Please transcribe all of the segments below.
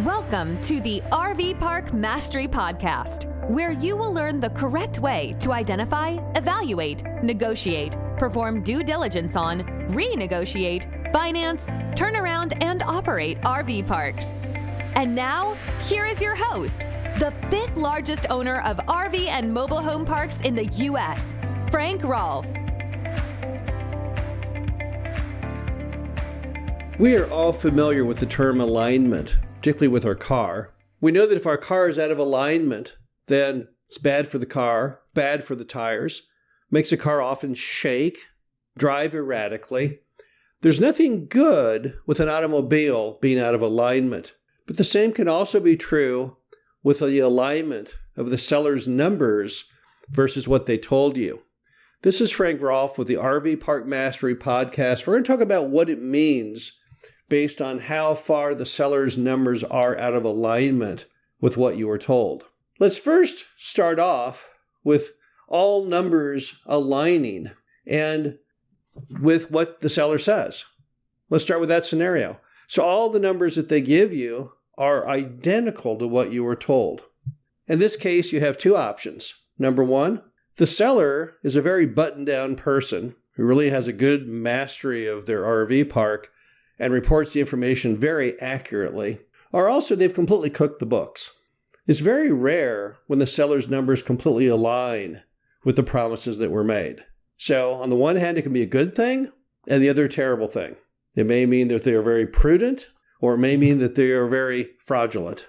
Welcome to the RV Park Mastery Podcast, where you will learn the correct way to identify, evaluate, negotiate, perform due diligence on, renegotiate, finance, turn around, and operate RV parks. And now, here is your host, the fifth largest owner of RV and mobile home parks in the U.S., Frank Rolfe. We are all familiar with the term alignment, particularly with our car. We know that if our car is out of alignment, then it's bad for the car, bad for the tires, makes the car often shake, drive erratically. There's nothing good with an automobile being out of alignment, but the same can also be true with the alignment of the seller's numbers versus what they told you. This is Frank Rolfe with the RV Park Mastery Podcast. We're going to talk about what it means based on how far the seller's numbers are out of alignment with what you were told. Let's first start off with all numbers aligning and with what the seller says. Let's start with that scenario. So all the numbers that they give you are identical to what you were told. In this case, you have two options. Number one, the seller is a very buttoned-down person who really has a good mastery of their RV park and reports the information very accurately, or also they've completely cooked the books. It's very rare when the seller's numbers completely align with the promises that were made. So on the one hand, it can be a good thing, and the other a terrible thing. It may mean that they are very prudent, or it may mean that they are very fraudulent.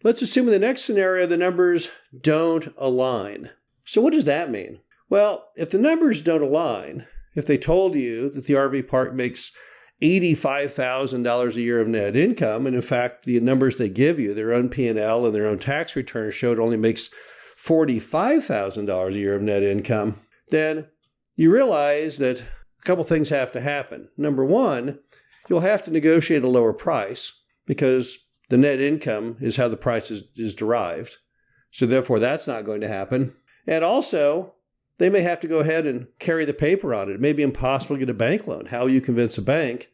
Let's assume in the next scenario, the numbers don't align. So what does that mean? Well, if the numbers don't align, if they told you that the RV park makes $85,000 a year of net income, and in fact, the numbers they give you, their own P&L and their own tax return showed only makes $45,000 a year of net income, then you realize that a couple things have to happen. Number one, you'll have to negotiate a lower price because the net income is how the price is derived. So therefore, that's not going to happen. And also, they may have to go ahead and carry the paper on it. It may be impossible to get a bank loan. How will you convince a bank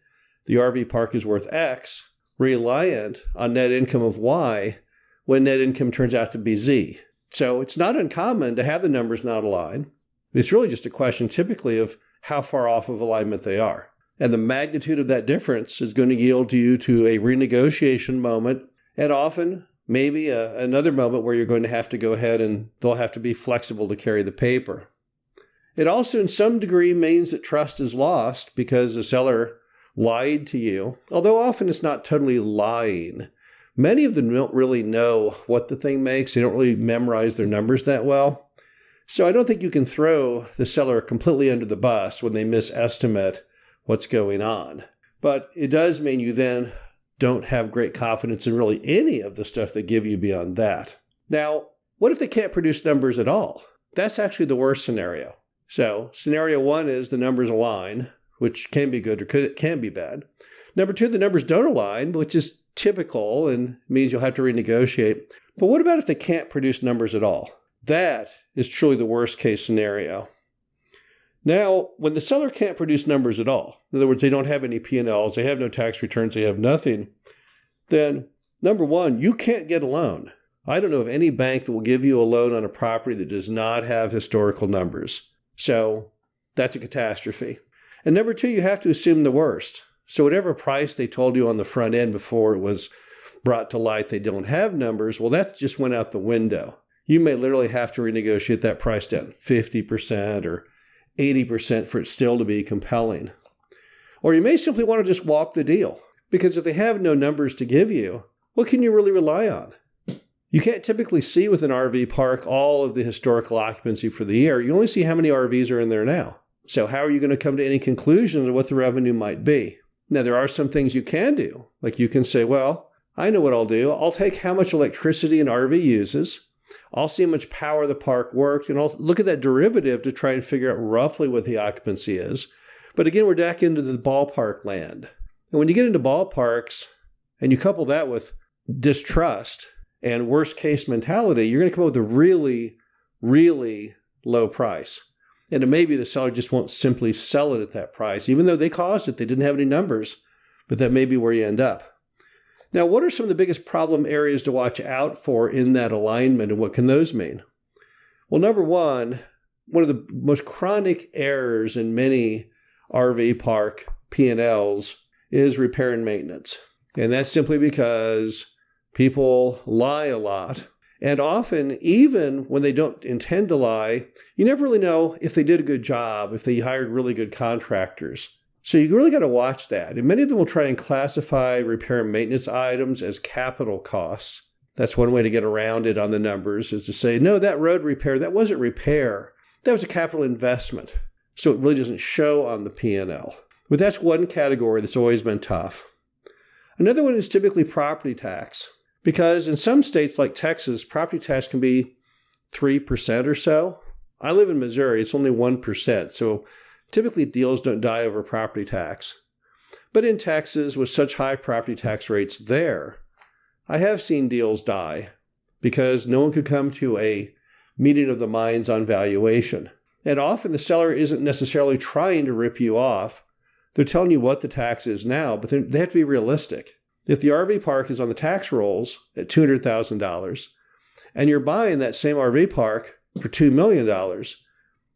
the RV park is worth X, reliant on net income of Y, when net income turns out to be Z? So it's not uncommon to have the numbers not align. It's really just a question typically of how far off of alignment they are. And the magnitude of that difference is going to yield you to a renegotiation moment, and often maybe another moment where you're going to have to go ahead and they'll have to be flexible to carry the paper. It also, in some degree, means that trust is lost because the seller lied to you, although often it's not totally lying. Many of them don't really know what the thing makes. They don't really memorize their numbers that well. So I don't think you can throw the seller completely under the bus when they misestimate what's going on. But it does mean you then don't have great confidence in really any of the stuff they give you beyond that. Now, what if they can't produce numbers at all? That's actually the worst scenario. So scenario one is the numbers align, which can be good or can be bad. Number two, the numbers don't align, which is typical and means you'll have to renegotiate. But what about if they can't produce numbers at all? That is truly the worst case scenario. Now, when the seller can't produce numbers at all, in other words, they don't have any P&Ls, they have no tax returns, they have nothing, then number one, you can't get a loan. I don't know of any bank that will give you a loan on a property that does not have historical numbers. So that's a catastrophe. And number two, you have to assume the worst. So whatever price they told you on the front end before it was brought to light they don't have numbers, well, that just went out the window. You may literally have to renegotiate that price down 50% or 80% for it still to be compelling. Or you may simply want to just walk the deal, because if they have no numbers to give you, what can you really rely on? You can't typically see with an RV park all of the historical occupancy for the year. You only see how many RVs are in there now. So how are you going to come to any conclusions of what the revenue might be? Now, there are some things you can do. Like you can say, well, I know what I'll do. I'll take how much electricity an RV uses. I'll see how much power the park worked, and I'll look at that derivative to try and figure out roughly what the occupancy is. But again, we're back into the ballpark land. And when you get into ballparks and you couple that with distrust and worst case mentality, you're going to come up with a really, really low price. And it may be the seller just won't simply sell it at that price, even though they caused it. They didn't have any numbers, but that may be where you end up. Now, what are some of the biggest problem areas to watch out for in that alignment, and what can those mean? Well, number one of the most chronic errors in many RV park P&Ls is repair and maintenance. And that's simply because people lie a lot. And often, even when they don't intend to lie, you never really know if they did a good job, if they hired really good contractors. So you really got to watch that. And many of them will try and classify repair and maintenance items as capital costs. That's one way to get around it on the numbers, is to say, no, that road repair, that wasn't repair. That was a capital investment. So it really doesn't show on the P&L. But that's one category that's always been tough. Another one is typically property tax. Because in some states like Texas, property tax can be 3% or so. I live in Missouri, it's only 1%. So typically deals don't die over property tax. But in Texas, with such high property tax rates there, I have seen deals die because no one could come to a meeting of the minds on valuation. And often the seller isn't necessarily trying to rip you off. They're telling you what the tax is now, but they have to be realistic. If the RV park is on the tax rolls at $200,000 and you're buying that same RV park for $2 million,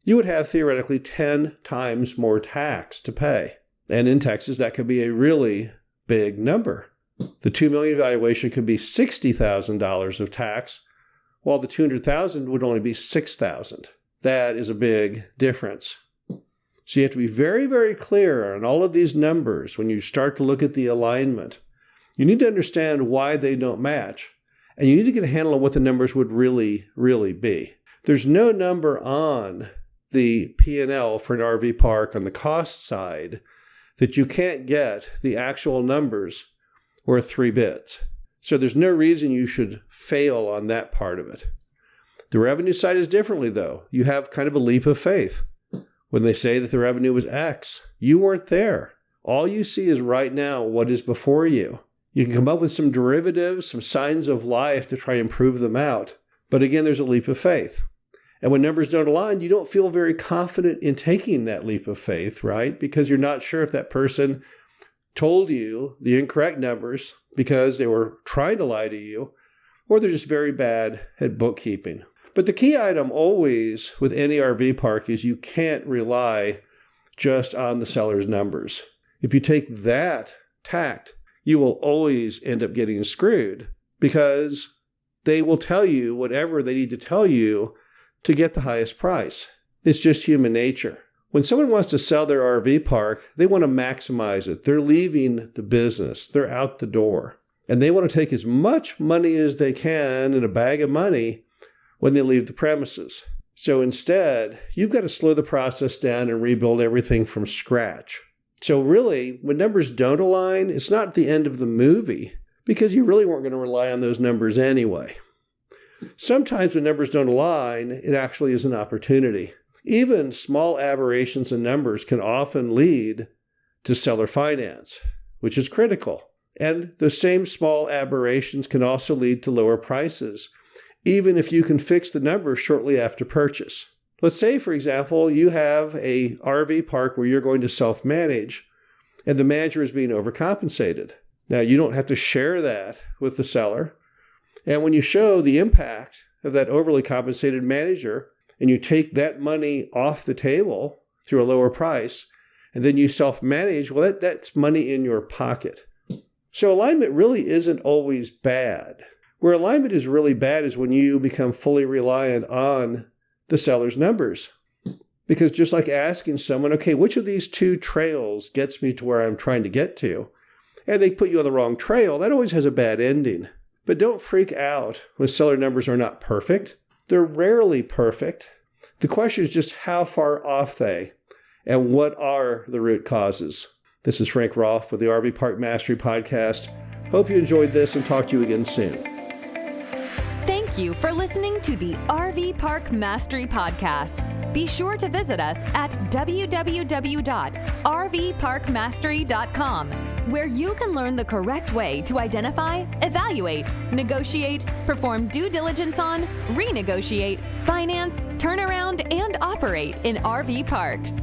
you would have theoretically 10 times more tax to pay. And in Texas, that could be a really big number. The $2 million valuation could be $60,000 of tax, while the $200,000 would only be $6,000. That is a big difference. So you have to be very, very clear on all of these numbers when you start to look at the alignment. You need to understand why they don't match, and you need to get a handle on what the numbers would really, really be. There's no number on the P&L for an RV park on the cost side that you can't get the actual numbers worth 3 bits. So there's no reason you should fail on that part of it. The revenue side is differently, though. You have kind of a leap of faith. When they say that the revenue was X, you weren't there. All you see is right now what is before you. You can come up with some derivatives, some signs of life to try and prove them out. But again, there's a leap of faith. And when numbers don't align, you don't feel very confident in taking that leap of faith, right? Because you're not sure if that person told you the incorrect numbers because they were trying to lie to you, or they're just very bad at bookkeeping. But the key item always with any RV park is you can't rely just on the seller's numbers. If you take that tact, you will always end up getting screwed because they will tell you whatever they need to tell you to get the highest price. It's just human nature. When someone wants to sell their RV park, they want to maximize it. They're leaving the business. They're out the door. And they want to take as much money as they can in a bag of money when they leave the premises. So instead, you've got to slow the process down and rebuild everything from scratch. So really, when numbers don't align, it's not the end of the movie because you really weren't going to rely on those numbers anyway. Sometimes when numbers don't align, it actually is an opportunity. Even small aberrations in numbers can often lead to seller finance, which is critical. And those same small aberrations can also lead to lower prices, even if you can fix the numbers shortly after purchase. Let's say, for example, you have a RV park where you're going to self-manage, and the manager is being overcompensated. Now, you don't have to share that with the seller. And when you show the impact of that overly compensated manager, and you take that money off the table through a lower price, and then you self-manage, well, that's money in your pocket. So alignment really isn't always bad. Where alignment is really bad is when you become fully reliant on the seller's numbers. Because just like asking someone, okay, which of these 2 trails gets me to where I'm trying to get to? And they put you on the wrong trail, that always has a bad ending. But don't freak out when seller numbers are not perfect. They're rarely perfect. The question is just how far off they and what are the root causes. This is Frank Rolfe with the RV Park Mastery Podcast. Hope you enjoyed this and talk to you again soon. Thank you for listening to the RV Park Mastery Podcast. Be sure to visit us at www.rvparkmastery.com, where you can learn the correct way to identify, evaluate, negotiate, perform due diligence on, renegotiate, finance, turn around, and operate in RV parks.